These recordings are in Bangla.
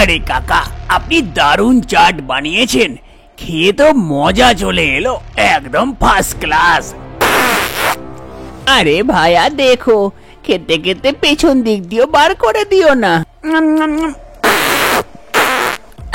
আরে কাকা, আপনি দারুণ চাট বানিয়েছেন, খেয়ে তো মজা চলে এলো, একদম ফার্স্ট ক্লাস। আরে ভাইয়া দেখো, খেতে খেতে পেছন দিক দিয়েও বার করে দিও না।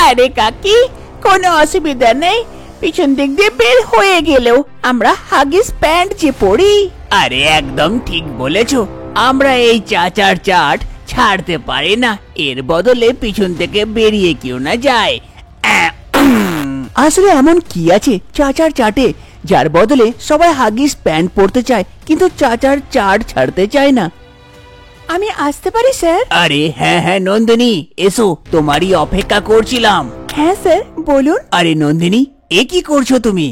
আরে কাকি, কোনো অসুবিধা নেই, পিছন দিক দিয়ে বের হয়ে গেলেও আমরা হাগিস প্যান্ট যে পরি। আরে একদম ঠিক বলেছো, আমরা এই চাচার চাট ছাড়তে পারি না, এর বদলে পিছন থেকে বেরিয়ে কেউ না যায়। আসলে এমন কি আছে চাচার চাটে যার বদলে সবাই হাগিস প্যান্ট পরতে চায়, কিন্তু চাচার চাট ছাড়তে চায় না? আমি আসতে পারি স্যার? আরে হ্যাঁ হ্যাঁ নন্দিনী, এসো, তোমারই অপেক্ষা করছিলাম। হ্যাঁ স্যার, বলুন। আরে নন্দিনী, এ কি করছো তুমি?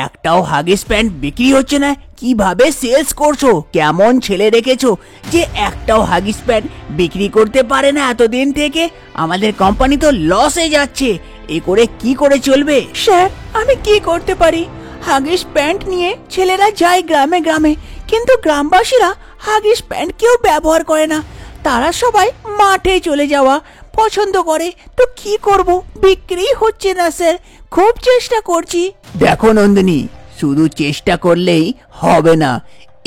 একটাও হাগিস প্যান্ট বিক্রি হচ্ছে না, কিভাবে সেলস করছো? কেমন ছেলে রেখেছো যে একটাও হাগিস প্যান্ট বিক্রি করতে পারে না এতদিন থেকে? আমাদের কোম্পানি তো লসে যাচ্ছে, এ করে কি করে চলবে? স্যার, আমি কি করতে পারি? হাগিস প্যান্ট নিয়ে ছেলেরা যায় গ্রামে গ্রামে, কিন্তু গ্রামবাসীরা হাগিস প্যান্ট কেউ ব্যবহার করে না, তারা সবাই মাঠে চলে যাওয়া পছন্দ করে। তো কি করব, বিক্রি হচ্ছে না স্যার, খুব চেষ্টা করছি। দেখো নন্দিনী, শুধু চেষ্টা করলেই হবে না,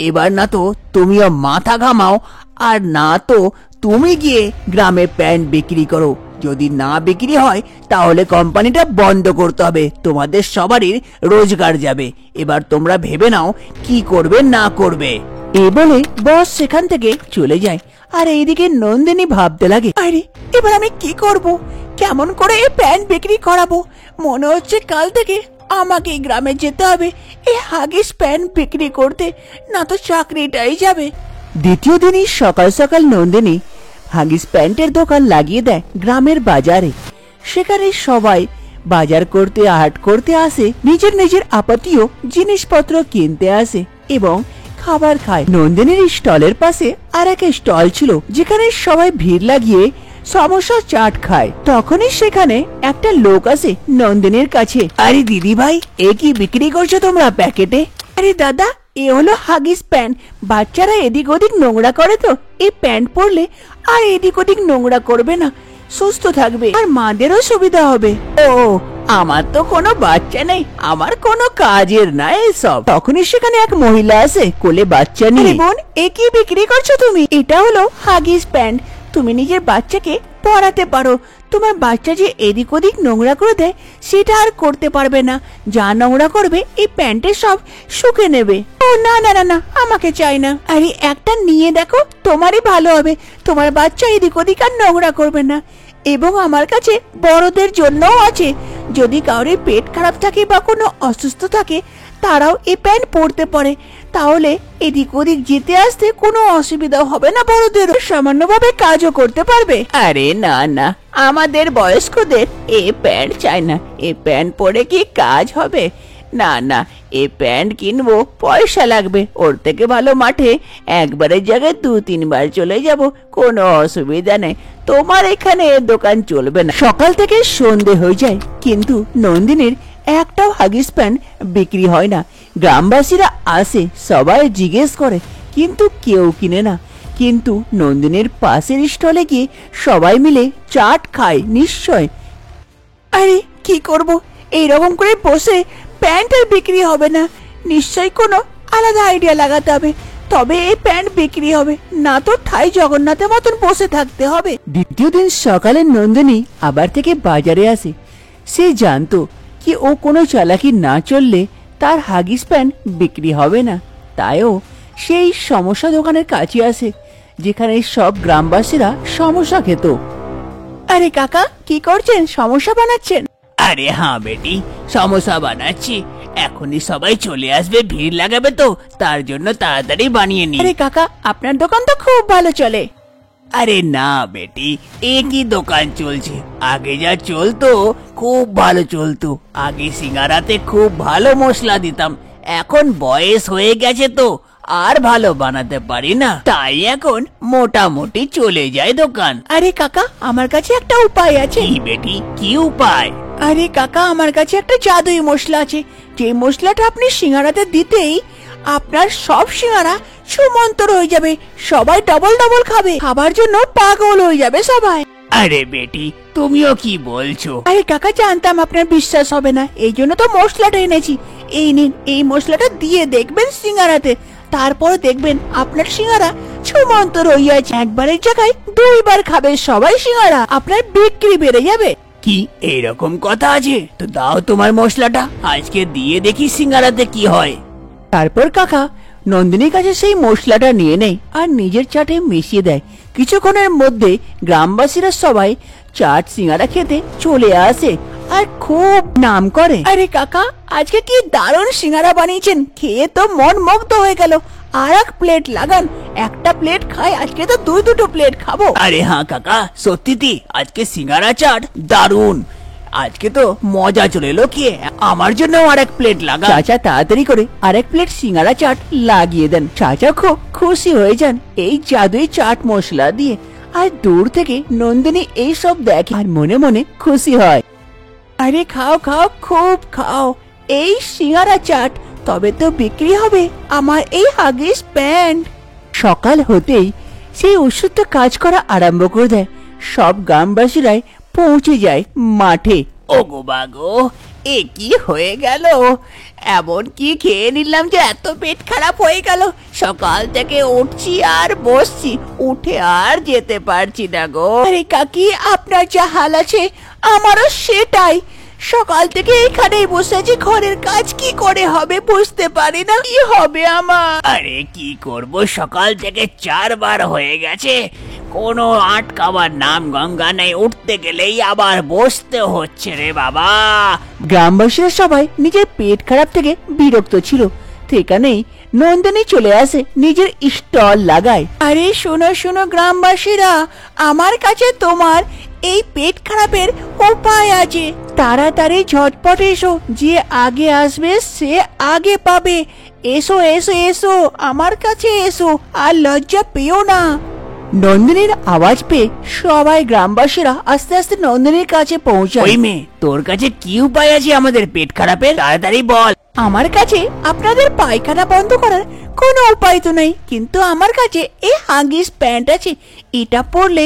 এবার না তো তুমিও মাথা ঘামাও, আর না তো তুমি গিয়ে গ্রামে প্যান্ট বিক্রি করো। যদি না বিক্রি হয় তাহলে কোম্পানিটা বন্ধ করতে হবে, তোমাদের সবারই রোজগার যাবে। এবার তোমরা ভেবে নাও কি করবে না করবে। এ বলে বস সেখান থেকে চলে যায়, আর এইদিকে নন্দিনী ভাবতে লাগে, আরে এবার আমি কি করব, কেমন করে এই প্যান্ট বিক্রি করাবো? মনে হচ্ছে কাল থেকে আমাকে গ্রামে যেতে হবে এই হাগিস প্যান্ট বিক্রি করতে, না তো চাকরিটাই যাবে। দ্বিতীয় দিনই সকাল সকাল নন্দিনী হাগিস প্যান্টের দোকান লাগিয়ে দেয় গ্রামের বাজারে। সেখানে সবাই বাজার করতে হাট করতে আসে, নিজের নিজের আপত্তিও জিনিসপত্র কিনতে আসে এবং খাবার খায়। নন্দিনীর স্টলের পাশে আর এক স্টল ছিল, যেখানে সবাই ভিড় লাগিয়ে সমোসা চাট খায়। তখনই সেখানে একটা লোক আসে নন্দিনীর কাছে। আরে দিদি ভাই, এ কি বিক্রি করছো তোমরা প্যাকেটে? আরে দাদা, এ হলো হাগিস প্যান্ট, বাচ্চারা এদিক ওদিক নোংরা করে, তো এই প্যান্ট পরলে আর এদিক ওদিক নোংরা করবে না, সুস্থ থাকবে, আর মাদেরও সুবিধা হবে। ও, আমার তো কোনো বাচ্চা নেই, আমার কোনো কাজের না এসব। তখনই সেখানে এক মহিলা আসে কোলে বাচ্চা নিয়ে। বোন, এ কি বিক্রি করছো তুমি? এটা হলো হাগিস প্যান্ট, তুমি নিজের বাচ্চাকে পরাতে পারো। তোমার বাচ্চা যে এদিক ওদিক নোংরা করে দেয় সেটা আর করতে পারবে না, যা নোংরা করবে এই প্যান্টে সব শুকে নেবে। ও না না না না, আমাকে চাই না। আরে একটা নিয়ে দেখো, তোমারই ভালো হবে, তোমার বাচ্চা এদিক ওদিক আর নোংরা করবে না। এবং আমার কাছে বড়দের জন্যও আছে, যদি কাউরে পেট খারাপ থাকে বা কোনো অসুস্থ থাকে তারাও এই প্যান্ট পরতে পারে, তাহলে এদিক ওদিক যেতে আসতে কোনো অসুবিধা হবে না, বড়দের সামান্যভাবে কাজও করতে পারবে। আরে না না, আমাদের বয়স্কদের এ প্যান্ট চাই না, এ প্যান্ট পরে কি কাজ হবে? না না, এ প্যান্ট কিনবো, পয়সা লাগবে, ওর থেকে ভালো মাঠে একবারের জায়গায় 2-3 বার চলে যাব, কোনো অসুবিধা নেই, তোমার এখানে এ দোকান চলবে না। সকাল থেকে সন্ধে হয়ে যায়, কিন্তু নন্দিনীর একটাও হাগিস প্যান্ট বিক্রি হয় না। গ্রামবাসীরা আসে, সবাই জিজ্ঞেস করে, কিন্তু কেউ কিনে না। কিন্তু নন্দিনীর পাশের স্টলে গিয়ে সবাই মিলে চাট খায় নিশ্চয়। আরে কি করব, এইরকম করে বসে প্যান্ট আর বিক্রি হবে না, নিশ্চয়ই কোনো আলাদা আইডিয়া লাগাতে হবে, তবে এই প্যান্ট বিক্রি হবে, না তো ঠাই জগন্নাথের মতন বসে থাকতে হবে। দ্বিতীয় দিন সকালে নন্দিনী আবার থেকে বাজারে আসে। সে জানতো কি ও কোনো চালাকি না চললে তার হাগিস প্যান্ট বিক্রি হবে না, তাইও সেই সমস্যা দোকানের কাছে আসে, যেখানে সব গ্রামবাসীরা সমস্যা খেত। আরে কাকা, কি করছেন? সমস্যা বানাচ্ছেন? আরে হ্যাঁ বেটি, সমোসা বানাচ্ছি, এখনই সবাই চলে আসবে, ভিড় লাগাবে তো, তার জন্য তাড়াতাড়ি বানিয়ে নি। আরে কাকা, আপনার দোকান তো খুব ভালো চলে। আরে না বেটি, একই দোকান চলছে, আগে যা চলতো খুব ভালো চলতো, আগে সিঙ্গারাতে খুব ভালো মশলা দিতাম, এখন বয়স হয়ে গেছে তো আর ভালো বানাতে পারি না, তাই এখন মোটামুটি চলে যায় দোকান। আরে কাকা, আমার কাছে একটা উপায় আছে। কি বেটি, কি উপায়? আরে কাকা, আমার কাছে একটা জাদুই মশলা আছে, যে মশলাটা আপনি সিঙ্গারাতে দিতেই আপনার সব সিঙ্গারা ছুমন্তর হয়ে যাবে, সবাই ডবল ডবল খাবে, খাবার জন্য পাগল হয়ে যাবে সবাই। আরে বেটি, তুমিও কি বলছো? আরে কাকা, জানতাম আপনার বিশ্বাস হবে না, এই জন্য তো মশলাটা এনেছি। এই নিন, এই মশলাটা দিয়ে দেখবেন সিঙ্গারাতে, তারপর দেখবেন আপনার সিঙ্গারা ছুমন্তর হইয়াছে। একবারের জায়গায় 2বার খাবে সবাই সিঙ্গারা, আপনার বিক্রি বেড়ে যাবে। কি এরকম কথা আছে? তো দাও তোমার মশলাটা, আজকে দিয়ে দেখি সিঙ্গারাতে কি হয়। তারপর কাকা নন্দিনীর কাছে সেই মশলাটা নিয়ে নেয় আর নিজের চাটে মিশিয়ে দেয়। কিছুক্ষণের মধ্যে গ্রামবাসীরা সবাই চাট সিঙ্গারা খেতে চলে আসে আর খুব নাম করে। আরে কাকা, আজকে কি দারুণ সিঙ্গারা বানিয়েছেন, খেয়ে তো মন মুগ্ধ হয়ে গেল। আর এক প্লেট লাগান, একটা প্লেট খাই, আজকে তো দুটো প্লেট খাবো। আরে হ্যাঁ কাকা, সত্যি আজকে সিঙ্গারা চাট দারুন। আজকে তো মজা চলে এলো। কি আমার জন্য আরেক প্লেট লাগা। চাচা তাড়াতাড়ি করে আরেক প্লেট সিঙ্গারা চাট লাগিয়ে দেন। চাচা খুব খুশি হয়ে যান এই জাদুই চাট মশলা দিয়ে। আর দূর থেকে নন্দিনী এই সব দেখে আর মনে মনে খুশি হয়। আরে খাও খাও, খুব খাও এই সিঙ্গারা চাট, তবে তো বিক্রি হবে আমার এই হাগিস প্যান্ট। সকাল হতেই সেই ওষুধ কাজ করা আরম্ভ করে দেয়। সব গ্রামবাসীরাই পৌঁছে যায় মাঠে। ওগো বাগো, এ কি হয়ে গেল? এমন কি খেয়ে নিলাম যে এত পেট খারাপ হয়ে গেল? সকাল থেকে উঠছি আর বসছি, উঠে আর যেতে পারছি না গো। আরে কাকি, আপনার যা হাল আছে আমারও সেটাই। সকাল থেকে এখানেই বসে আছি, ঘরের কাজ কি করে হবে বুঝতে পারি না, কি হবে আমার। আরে কি করব, সকাল থেকে 4বার হয়ে গেছে, কোনো আটকাবার নাম গঙ্গা নেই। উঠতে গেলেই আবার বসতে হচ্ছে রে বাবা। গ্রামবাসীরা সবাই নিজের পেট খারাপ থেকে বিরক্ত ছিল, সেখানেই নন্দিনী চলে আসে, নিজের স্টল লাগায়। আরে শোনো শোনো গ্রামবাসীরা, আমার কাছে তোমার এই পেট খারাপের উপায় আছে। তাড়াতাড়ি ঝটপট এসো, যে আগে আসবে সে আগে পাবে। এসো এসো এসো, আমার কাছে এসো, আর লজ্জা পেও না। নন্দিনীর আওয়াজ পেয়ে সবাই গ্রামবাসীরা আস্তে আস্তে নন্দিনীর কাছে পৌঁছায়। ওই মেয়ে, তোর কাছে কি উপায় আছে আমাদের পেট খারাপের? তাড়াতাড়ি বল। আমার কাছে আপনাদের পায়খানা বন্ধ করার কোনো উপায় তো নেই, কিন্তু আমার কাছে এই হাগিস প্যান্ট আছে। এটা পরলে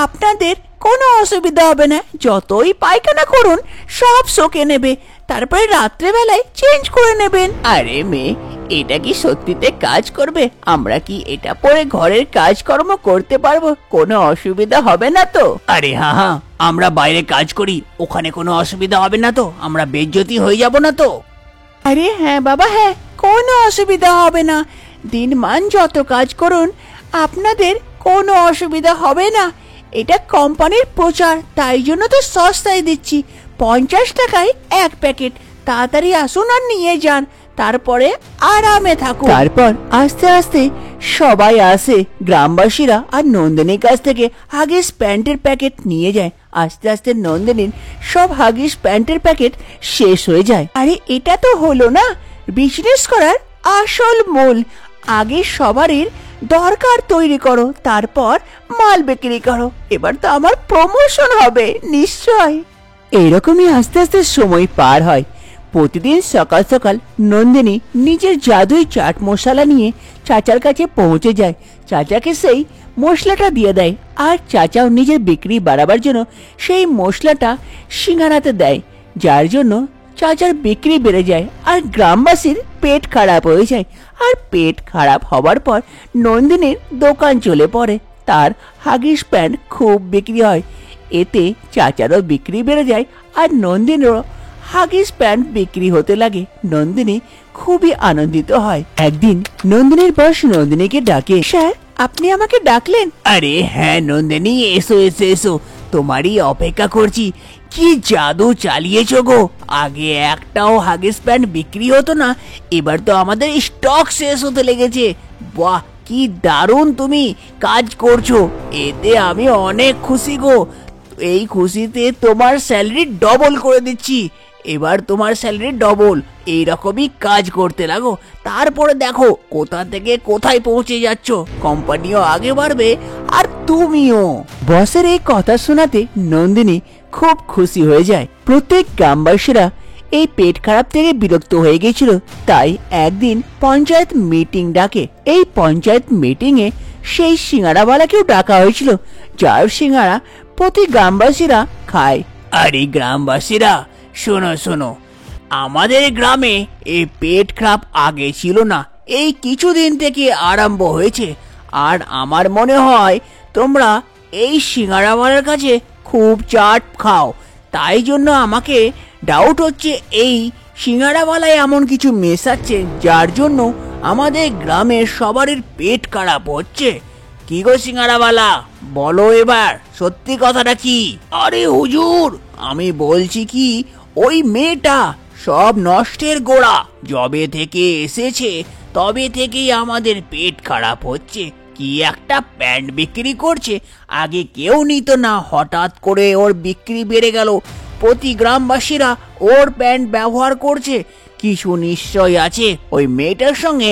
আপনাদের কোনো অসুবিধা হবে না, যতই পায়খানা করুন সব শুকে নেবে, তারপরে রাত্রেবেলায় চেঞ্জ করে নেবেন। আরে মেয়ে, এটা কি সত্যিতে কাজ করবে? আমরা কি এটা পরে ঘরের কাজকর্ম করতে পারবো? কোনো অসুবিধা হবে না তো? আরে হ্যাঁ, আমরা বাইরে কাজ করি, ওখানে কোনো অসুবিধা হবে না তো? আমরা বেজ্জতি হয়ে যাব না তো? আরে হ্যাঁ বাবা হ্যাঁ, কোনো অসুবিধা হবে না। দিনমান যত কাজ করুন আপনাদের কোনো অসুবিধা হবে না। এটা কোম্পানির প্রচার, তাই জন্য তো সস্তায় দিচ্ছি, 50 টাকায় এক প্যাকেট। তাড়াতাড়ি আসুন আর নিয়ে যান, তারপরে আরামে থাকুন। তারপর আস্তে আস্তে সবাই আসে, গ্রামবাসীরা আর নন্দিনীর কাছ থেকে হাগিস প্যান্টের প্যাকেট নিয়ে যায়। আস্তে আস্তে নন্দিনীর সব হাগিস প্যান্টের প্যাকেট শেষ হয়ে যায়। আরে এটা তো হলো না বিজনেস করার আসল মূল। আগে সবারই দরকার তৈরি করো, তারপর মাল বিক্রি করো। এবার তো আমার প্রমোশন হবে নিশ্চয়। এইরকমই আস্তে আস্তে সময় পার হয়। প্রতিদিন সকাল সকাল নন্দিনী নিজের জাদুই চাট মশলা নিয়ে চাচার কাছে পৌঁছে যায়। চাচাকে সেই মশলাটা দিয়ে দেয়, আর চাচাও নিজের বিক্রি বাড়াবার জন্য সেই মশলাটা সিঙ্গারাতে দেয়, যার জন্য চাচার বিক্রি বেড়ে যায় আর গ্রামবাসীর পেট খারাপ হয়ে যায়। আর পেট খারাপ হবার পর নন্দিনীর দোকান চলে পড়ে, তার হাগিস প্যান্ট খুব বিক্রি হয়। এতে চাচারও বিক্রি বেড়ে যায় আর নন্দিনীরও হাগিস প্যান্ট বিক্রি হতে লাগে। নন্দিনী খুবই আনন্দিত হয়। একদিন নন্দিনীর বস নন্দিনীকে ডাকে। স্যার, আপনি আমাকে ডাকলেন? আরে হ্যাঁ নন্দিনী, এসো এসো এসো, তোমারই অপেক্ষা করছি। কি জাদু চালিয়েছো গো! আগে একটাও হাগিস প্যান্ট বিক্রি হতো না, এবার তো আমাদের স্টক শেষ হতে লেগেছে। বাহ, কি দারুণ তুমি কাজ করছো, এতে আমি অনেক খুশি গো। এই খুশিতে তোমার স্যালারি ডবল করে দিচ্ছি। এবার তোমার স্যালারি ডবল। এইরকমই কাজ করতে লাগো, তারপরে দেখো কোথা থেকে কোথায় পৌঁছে যাচ্ছ। কোম্পানিও আগে বাড়বে আর তুমিও। বসের এই কথা শোনাতে নন্দিনী খুব খুশি হয়ে যায়। প্রত্যেক গ্রামবাসীরা এই পেট খারাপ থেকে বিরক্ত হয়ে গেছিল, তাই একদিন পঞ্চায়েত মিটিং ডাকে। এই পঞ্চায়েত মিটিং এ সেই সিঙ্গারাওয়ালাকেও ডাকা হয়েছিল, যার সিঙ্গারা প্রতি গ্রামবাসীরা খায়। আরে গ্রামবাসীরা, শোনো শোনো, আমাদের গ্রামে এই পেট খারাপ আগে ছিল না, এই কিছুদিন থেকে আরম্ভ হয়েছে। আর আমার মনে হয় তোমরা এই সিঙ্গারাওয়ালার কাছে খুব চাট খাও, তাই জন্য আমাকে ডাউট হচ্ছে এই সিঙ্গারাওয়ালায় এমন কিছু মেশাচ্ছে যার জন্য আমাদের গ্রামের সবারই পেট খারাপ হচ্ছে। কি গো সিঙ্গারাওয়ালা, বলো এবার সত্যি কথাটা কি? আরে হুজুর, আমি বলছি কি, ওই মেয়েটা সব নষ্টের গোড়া। যবে থেকে এসেছে তবে থেকেই আমাদের পেট খারাপ হচ্ছে। কি একটা প্যান্ট বিক্রি করছে, আগে কেউ নিত না, হঠাৎ করে ওর বিক্রি বেড়ে গেল। প্রতি গ্রামবাসীরা ওর প্যান্ট ব্যবহার করছে। কিছু নিশ্চয় আছে ওই মেয়েটার সঙ্গে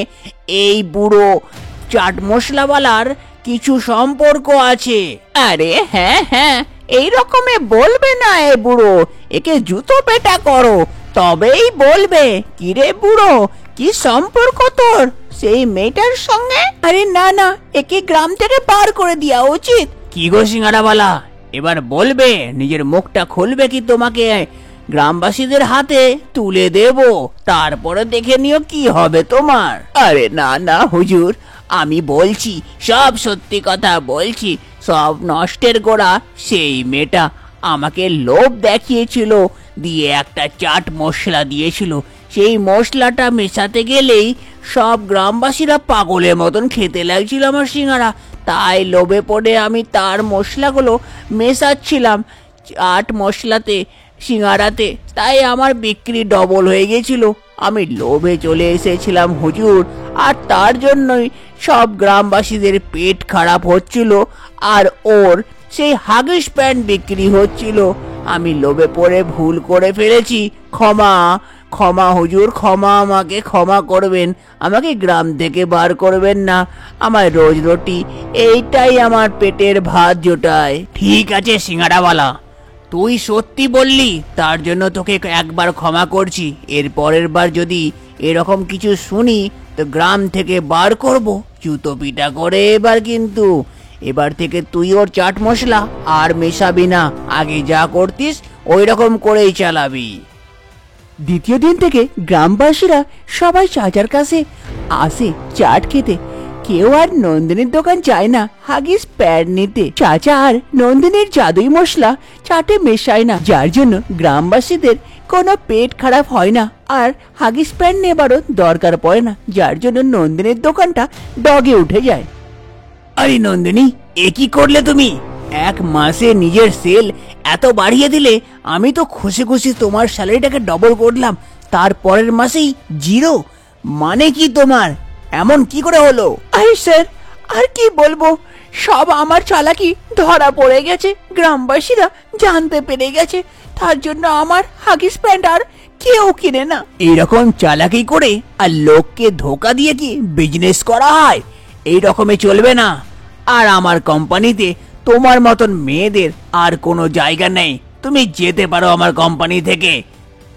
এই বুড়ো চাট মশলাওয়ালার কিছু সম্পর্ক আছে। আরে হ্যাঁ হ্যাঁ, এই রকমে বলবে না এ বুড়ো, একে জুতো পেটা করো তবেই বলবে। কিরে বুড়ো, কি সম্পর্ক তোর সেই মেয়েটার সঙ্গে? আরে না না, একে গ্রাম থেকে বার করে দেওয়া উচিত। কি গো সিঙ্গারাওয়ালা, এবার বলবে, নিজের মুখটা খুলবে কি তোমাকে গ্রামবাসীদের হাতে তুলে দেব, তারপরে দেখে নিও কি হবে তোমার। আরে না না হুজুর, আমি বলছি, সব সত্যি কথা বলছি, সব নষ্টের গোড়া সেই মেয়েটা। আমাকে লোভ দেখিয়েছিল, দিয়ে একটা চাট মশলা দিয়েছিল। সেই মশলাটা মেশাতে গেলেই সব গ্রামবাসীরা পাগলের মতন খেতে লাগছিল আমার সিঙ্গারা। তাই লোভে পড়ে আমি তার মশলাগুলো মেশাচ্ছিলাম চাট মশলাতে, সিঙ্গারাতে, তাই আমার বিক্রি ডবল হয়ে গেছিল। আমি লোভে চলে এসেছিলাম হুজুর, আর তার জন্যই সব গ্রামবাসীদের পেট খারাপ হচ্ছিল, আর ওর সেই হাগিস প্যান্ট বিক্রি হচ্ছিল। আমি লোভে পড়ে ভুল করে ফেলেছি, ক্ষমা ক্ষমা হুজুর, ক্ষমা, আমাকে ক্ষমা করবেন, আমাকে গ্রাম থেকে বার করবেন না। আমার রোজ রুটি এইটাই আমার পেটের ভাত জোটায়। ঠিক আছে সিঙ্গারাওয়ালা, তুই সত্যি বললি, তার জন্য তোকে একবার ক্ষমা করছি। এর পরের বার যদি এরকম কিছু শুনি তো গ্রাম থেকে বার করব জুতো পিটা করে। এবার কিন্তু এবার থেকে তুই ওর চাট মশলা আর মেশাবি না, আগে যা করতিস ওই রকম করেই চালাবি। দ্বিতীয় দিন থেকে গ্রামবাসীরা সবাই চাচার কাছে আসে চাট খেতে। কেউ আর নন্দিনীর দোকান যায় না হাগিস প্যান্ট নিতে। চাচা আর নন্দিনীর জাদুই মশলা চাটে মেশায় না, যার জন্য গ্রামবাসীদের কোনো পেট খারাপ হয় না, আর হাগিস প্যান্ট নেবারও দরকার পড়ে না, যার জন্য নন্দিনীর দোকানটা ডগে উঠে যায়। আরে নন্দিনী, এ কি করলে তুমি? এক মাসে নিজের সেল এত বাড়িয়ে দিলে। আমি তো খুশি খুশি তোমার স্যালারিটাকে ডবল করলাম, তারপরের মাসেই জিরো। মানে কি তোমার? এমন কি করে হলো? আরে স্যার, আর কি বলবো, সব আমার চালাকি ধরা পড়ে গেছে। গ্রামবাসীরা জানতে পেরে গেছে, তার জন্য আমার হাগিস প্যান্ট আর কেউ কিনে না। এইরকম চালাকি করে আর লোককে ধোকা দিয়ে কি বিজনেস করা হয়? এই রকমে চলবে না। আর আমার কোম্পানিতে তোমার মতন মেয়েদের আর কোনো জায়গা নেই, তুমি যেতে পারো আমার কোম্পানি থেকে।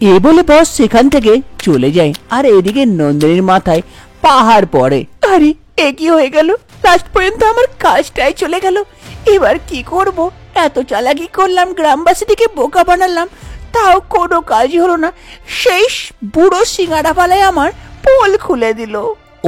এ বলে বস সেখান থেকে চলে যায়, আর এদিকে নন্দিনীর মাথায় পাহাড় পড়ে। আরে এ কি হয়ে গেল, লাস্ট পর্যন্ত আমার কাজটাই চলে গেল। এবার কি করব? এত চালাকি করলাম, গ্রামবাসীদেরকে বোকা বানালাম, তাও কোনো কাজই হলো না। সেই বুড়ো সিঙ্গারাওয়ালায় আমার পোল খুলে দিল।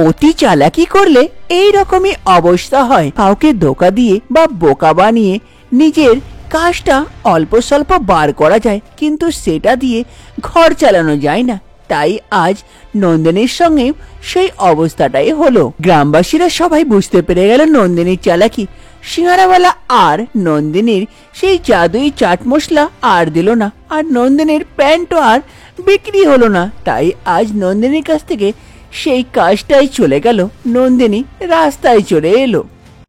অতি চালাকি করলে এই রকমই অবস্থা হয়। কাউকে ধোকা দিয়ে বা বোকা বানিয়ে নিজের কাজটা অল্প স্বল্প বার করা যায়, কিন্তু সেটা দিয়ে ঘর চালানো যায় না। তাই আজ নন্দিনীর সঙ্গে সেই অবস্থাটাই হলো। গ্রামবাসীরা সবাই বুঝতে পেরে গেল নন্দিনীর চালাকি। সিঙ্গারাওয়ালা আর নন্দিনীর সেই জাদুই চাট মশলা আর দিল না, আর নন্দিনীর প্যান্টও আর বিক্রি হলো না। তাই আজ নন্দিনীর কাছ থেকে সেই কাজটাই চলে গেল। নন্দিনী রাস্তায় চলে এলো।